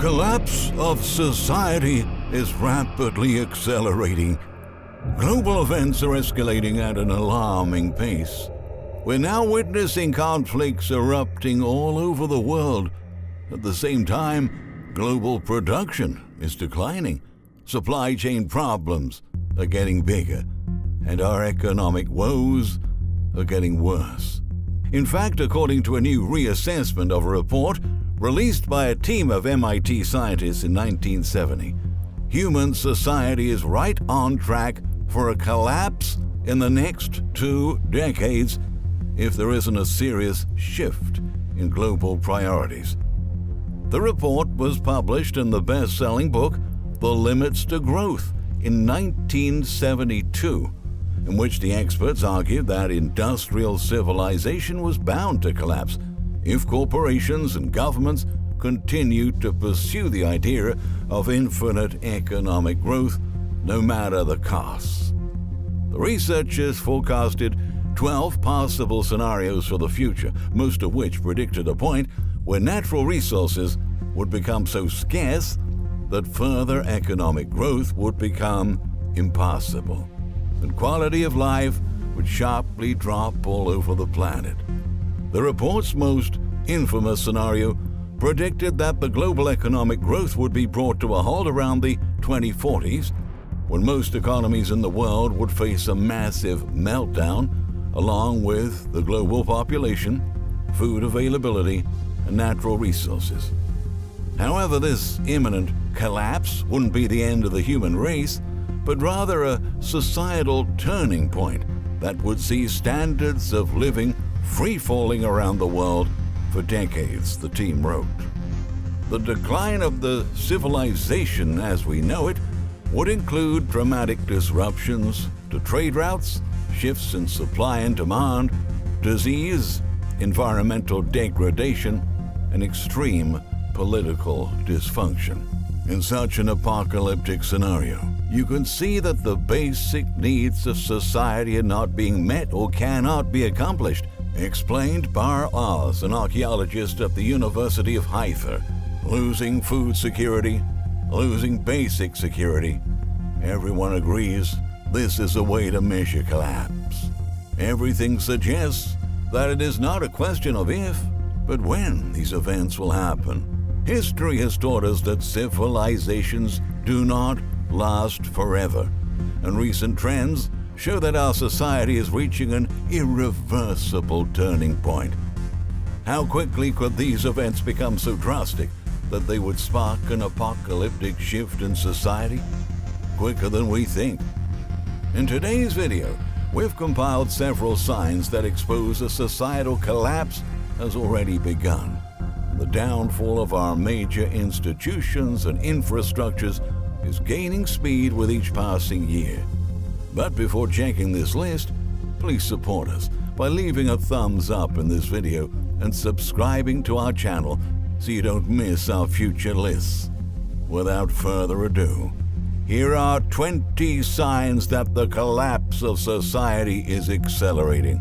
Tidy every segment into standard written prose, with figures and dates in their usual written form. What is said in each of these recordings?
collapse of society is rapidly accelerating. Global events are escalating at an alarming pace. We're now witnessing conflicts erupting all over the world. At the same time, global production is declining. Supply chain problems are getting bigger, and our economic woes are getting worse. In fact, according to a new reassessment of a report released by a team of MIT scientists in 1970, human society is right on track for a collapse in the next 2 decades if there isn't a serious shift in global priorities. The report was published in the best-selling book The Limits to Growth in 1972, in which the experts argued that industrial civilization was bound to collapse if corporations and governments continued to pursue the idea of infinite economic growth, no matter the costs. The researchers forecasted 12 possible scenarios for the future, most of which predicted a point where natural resources would become so scarce that further economic growth would become impossible, and quality of life would sharply drop all over the planet. The report's most infamous scenario predicted that the global economic growth would be brought to a halt around the 2040s, when most economies in the world would face a massive meltdown, along with the global population, food availability, and natural resources. However, this imminent collapse wouldn't be the end of the human race, but rather a societal turning point that would see standards of living free-falling around the world for decades, the team wrote. The decline of the civilization as we know it would include dramatic disruptions to trade routes, shifts in supply and demand, disease, environmental degradation, and extreme political dysfunction. In such an apocalyptic scenario, you can see that the basic needs of society are not being met or cannot be accomplished, explained Bar Oz, an archaeologist at the University of Haifa. Losing food security, losing basic security. Everyone agrees this is a way to measure collapse. Everything suggests that it is not a question of if, but when these events will happen. History has taught us that civilizations do not last forever, and recent trends show that our society is reaching an irreversible turning point. How quickly could these events become so drastic that they would spark an apocalyptic shift in society? Quicker than we think. In today's video, we've compiled several signs that expose a societal collapse has already begun. The downfall of our major institutions and infrastructures is gaining speed with each passing year. But before checking this list, please support us by leaving a thumbs up in this video and subscribing to our channel so you don't miss our future lists. Without further ado, here are 20 signs that the collapse of society is accelerating.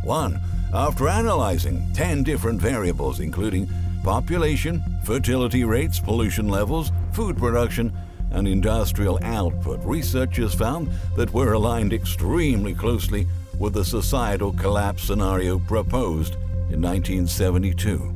1. After analyzing 10 different variables including population, fertility rates, pollution levels, food production, and industrial output, researchers found that we're aligned extremely closely with the societal collapse scenario proposed in 1972.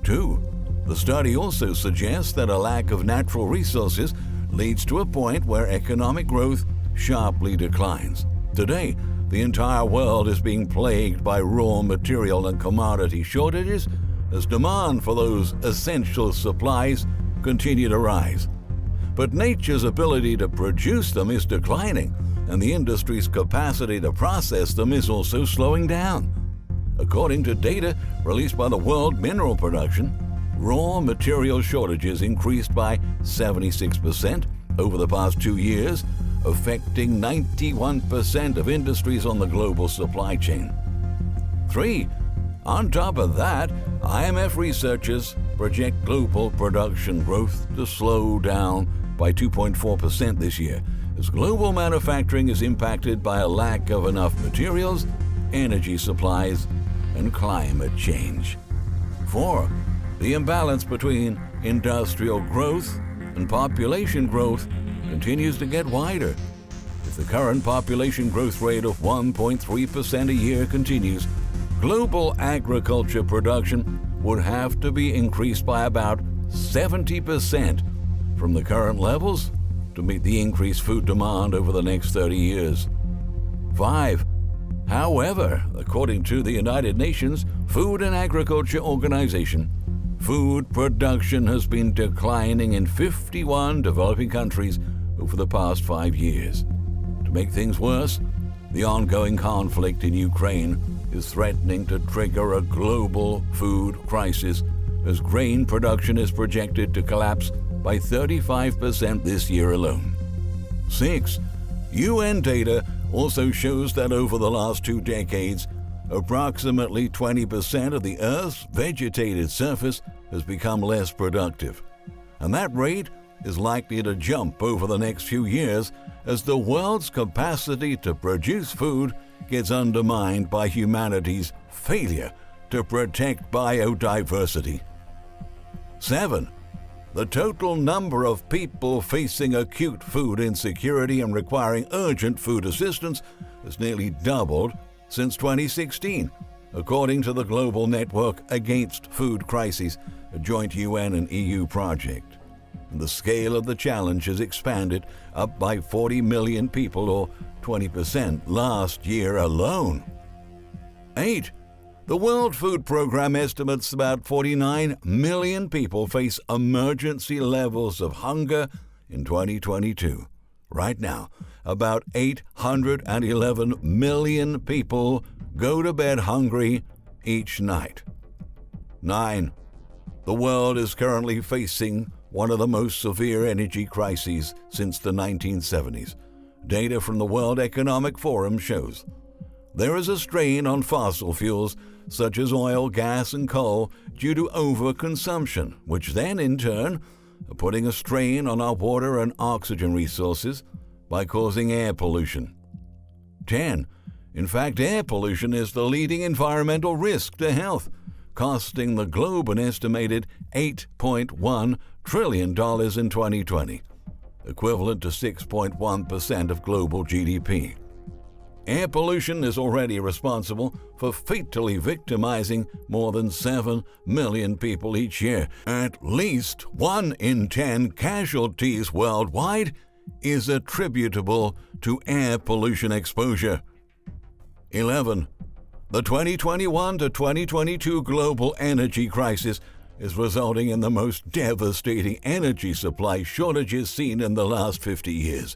2. The study also suggests that a lack of natural resources leads to a point where economic growth sharply declines. Today, the entire world is being plagued by raw material and commodity shortages as demand for those essential supplies continue to rise. But nature's ability to produce them is declining, and the industry's capacity to process them is also slowing down. According to data released by the World Mineral Production, raw material shortages increased by 76% over the past 2 years, affecting 91% of industries on the global supply chain. 3. On top of that, IMF researchers project global production growth to slow down by 2.4% this year, as global manufacturing is impacted by a lack of enough materials, energy supplies, and climate change. 4. The imbalance between industrial growth and population growth continues to get wider. If the current population growth rate of 1.3% a year continues, global agriculture production would have to be increased by about 70% from the current levels to meet the increased food demand over the next 30 years. 5. However, according to the United Nations Food and Agriculture Organization, food production has been declining in 51 developing countries over the past 5 years. To make things worse, the ongoing conflict in Ukraine is threatening to trigger a global food crisis as grain production is projected to collapse by 35% this year alone. 6. UN data also shows that over the last 2 decades, approximately 20% of the Earth's vegetated surface has become less productive. And that rate is likely to jump over the next few years as the world's capacity to produce food gets undermined by humanity's failure to protect biodiversity. 7. The total number of people facing acute food insecurity and requiring urgent food assistance has nearly doubled since 2016, according to the Global Network Against Food Crises, a joint UN and EU project. And the scale of the challenge has expanded up by 40 million people, or 20% last year alone. 8. The World Food Programme estimates about 49 million people face emergency levels of hunger in 2022. Right now, about 811 million people go to bed hungry each night. 9. The world is currently facing one of the most severe energy crises since the 1970s. Data from the World Economic Forum shows there is a strain on fossil fuels such as oil, gas, and coal due to overconsumption, which then, in turn, are putting a strain on our water and oxygen resources by causing air pollution. 10. In fact, air pollution is the leading environmental risk to health, costing the globe an estimated $8.1 trillion in 2020, equivalent to 6.1% of global GDP. Air pollution is already responsible for fatally victimizing more than 7 million people each year. At least 1 in 10 casualties worldwide is attributable to air pollution exposure. 11. The 2021 to 2022 global energy crisis is resulting in the most devastating energy supply shortages seen in the last 50 years.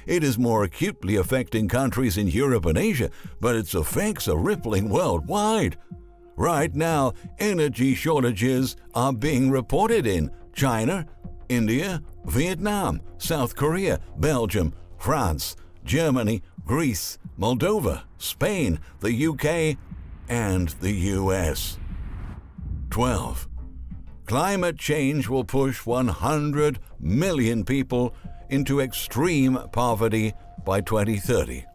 It is more acutely affecting countries in Europe and Asia, but its effects are rippling worldwide. Right now, energy shortages are being reported in China, India, Vietnam, South Korea, Belgium, France, Germany, Greece, Moldova, Spain, the UK, and the US. 12. Climate change will push 100 million people into extreme poverty by 2030,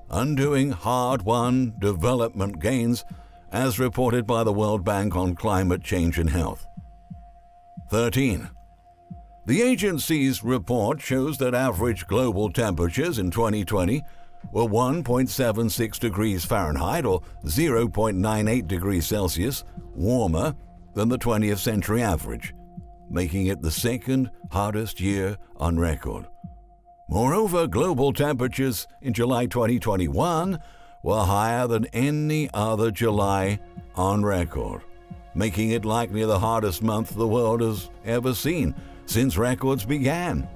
undoing hard-won development gains as reported by the World Bank on climate change and health. 13. The agency's report shows that average global temperatures in 2020 were 1.76 degrees Fahrenheit or 0.98 degrees Celsius warmer than the 20th century average, making it the second hottest year on record. Moreover, global temperatures in July 2021 were higher than any other July on record, making it likely the hottest month the world has ever seen since records began.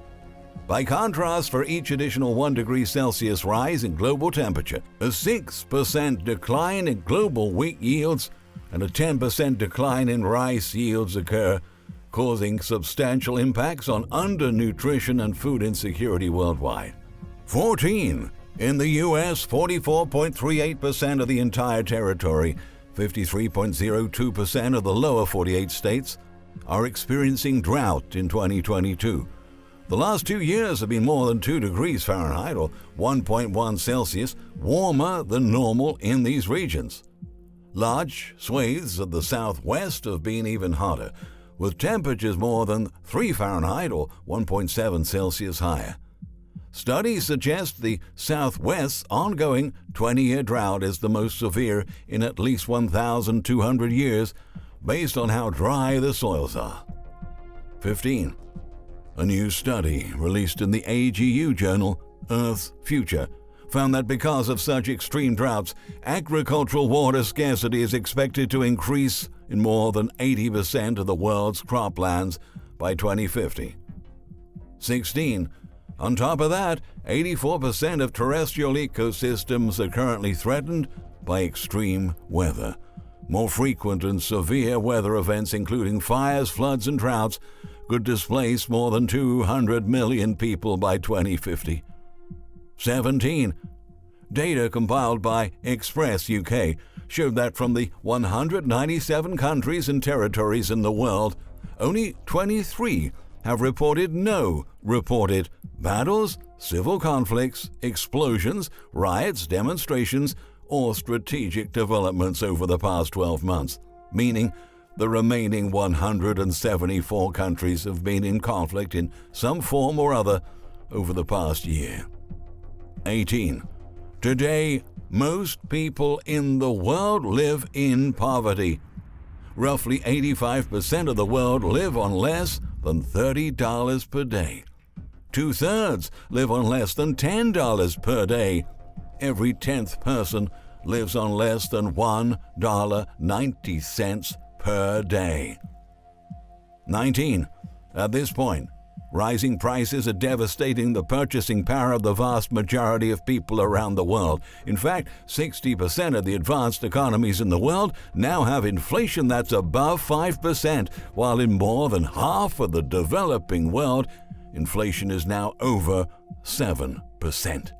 By contrast, for each additional 1 degree Celsius rise in global temperature, a 6% decline in global wheat yields and a 10% decline in rice yields occur, causing substantial impacts on undernutrition and food insecurity worldwide. 14. In the U.S., 44.38% of the entire territory, 53.02% of the lower 48 states, are experiencing drought in 2022. The last 2 years have been more than 2 degrees Fahrenheit or 1.1 Celsius warmer than normal in these regions. Large swathes of the Southwest have been even hotter, with temperatures more than 3 Fahrenheit or 1.7 Celsius higher. Studies suggest the Southwest's ongoing 20-year drought is the most severe in at least 1,200 years, based on how dry the soils are. 15. A new study released in the AGU journal Earth's Future found that because of such extreme droughts, agricultural water scarcity is expected to increase in more than 80% of the world's croplands by 2050. 16. On top of that, 84% of terrestrial ecosystems are currently threatened by extreme weather. More frequent and severe weather events, including fires, floods, and droughts, could displace more than 200 million people by 2050. 17. Data compiled by Express UK showed that from the 197 countries and territories in the world, only 23 have reported battles, civil conflicts, explosions, riots, demonstrations, or strategic developments over the past 12 months, meaning the remaining 174 countries have been in conflict in some form or other over the past year. 18. Today, most people in the world live in poverty. Roughly 85% of the world live on less than $30 per day. 2/3 live on less than $10 per day. Every 10th person lives on less than $1.90 per day. 19. At this point, rising prices are devastating the purchasing power of the vast majority of people around the world. In fact, 60% of the advanced economies in the world now have inflation that's above 5%, while in more than half of the developing world, inflation is now over 7%.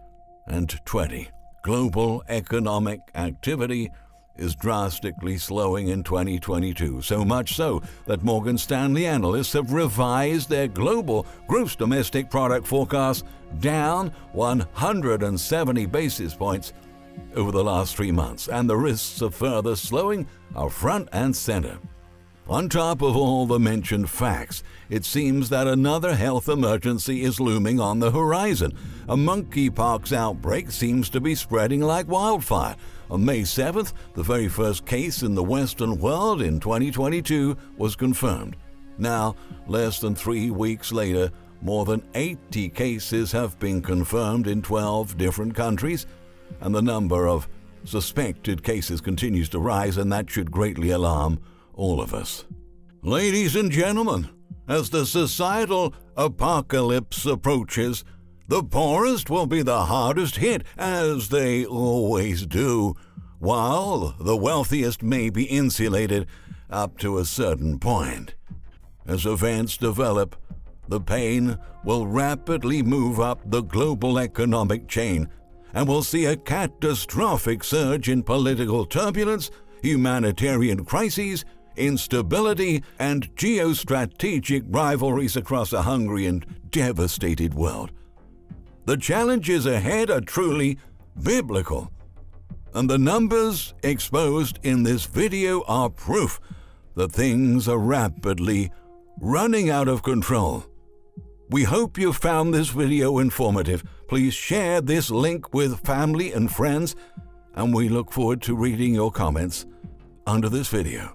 And 20. Global economic activity is drastically slowing in 2022, so much so that Morgan Stanley analysts have revised their global gross domestic product forecast down 170 basis points over the last 3 months, and the risks of further slowing are front and center. On top of all the mentioned facts, it seems that another health emergency is looming on the horizon. A monkeypox outbreak seems to be spreading like wildfire. On May 7th, the very first case in the Western world in 2022 was confirmed. Now, less than 3 weeks later, more than 80 cases have been confirmed in 12 different countries, and the number of suspected cases continues to rise, and that should greatly alarm all of us. Ladies and gentlemen, as the societal apocalypse approaches, the poorest will be the hardest hit, as they always do, while the wealthiest may be insulated up to a certain point. As events develop, the pain will rapidly move up the global economic chain, and we'll see a catastrophic surge in political turbulence, humanitarian crises, instability, and geostrategic rivalries across a hungry and devastated world. The challenges ahead are truly biblical, and the numbers exposed in this video are proof that things are rapidly running out of control. We hope you found this video informative. Please share this link with family and friends, and we look forward to reading your comments under this video.